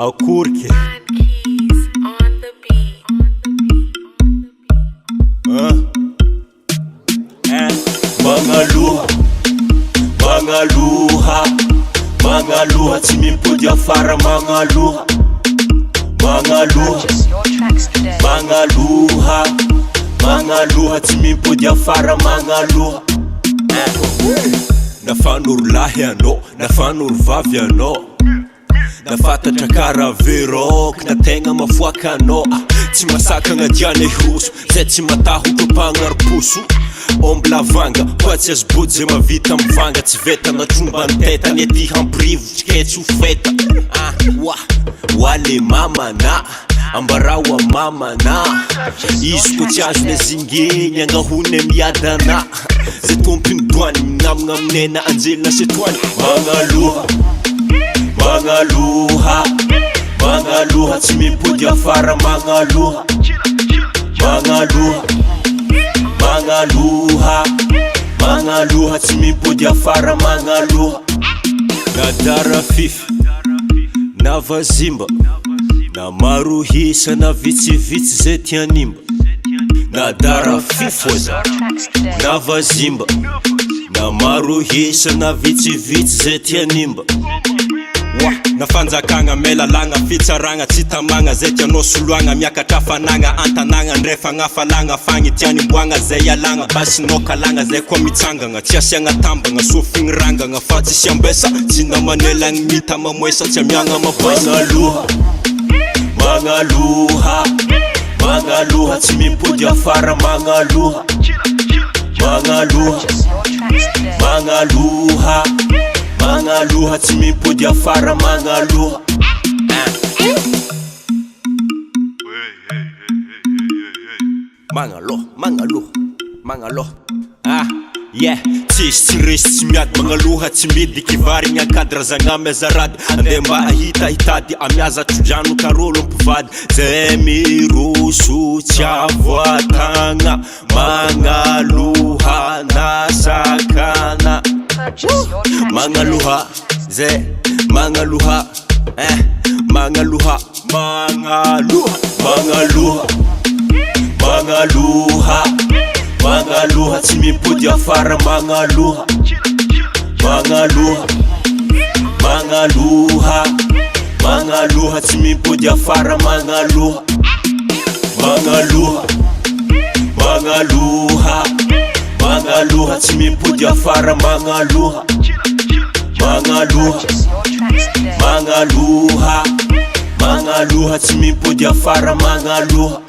Akurke Mangaluha tsy mimpody afara Mangaluha tsy mimpody afara Mangaluha Nafanoro lahy anao, nafanoro vavy anao Nafantatra kara verok, na tegna mafoaka anao Tsy masaka gn'adiana roso, zay tsy mataho tompagnarposo Omby lavanga, fa tsy azo body zay mavita mivanga Tsy veta na tromba ny teta, ny ety hamprivo, tsy ketsy ho feta Wale mamana, ambarawa mamana Izy ko tsy azo nezingeny, angahone miadana Zay tompiny doany, minamagna aminena, anjelina se toany Mangaluha tsy mimpody afara Mangaluha tsy mimpody afara Mangaluha Nadara fify, na vazimba Na maro hisa na vitsivitsy zay tianimba Nadara fify oza, na vazimba Na maro hisa na vitsivitsy zay tianimba Nafanjakagna melalagna fitsaragna tsy tamagna zay tianao soloagna miakatra fanagna antanagna ndray fagnafalagna fagny tianimboagna zay alagna basinao kalagna zay koa mitsangagna tsy asiagna tambagna sofigny rangagna fa tsy siambesa tsy namanelagny mita mamoesa tsy amiagna maboesa Mangaluha tsy mimpody afara Mangaluha tsy mimpody afara Mangaluha Mangaluha Tsisy tsy resy tsy miady Mangaluha tsy midiky vary Miankadra zagnamy azarady Ande mba hitahitady amiaza trodrano karolo mpivady Zay miroso tsy avoatagna Mangaluha nasakana Mangaluha tsy mimpody afara Mangaluha tsy mimpody afara Mangaluha tsy mimpody afara Mangaluha tsy mimpody afara Mangaluha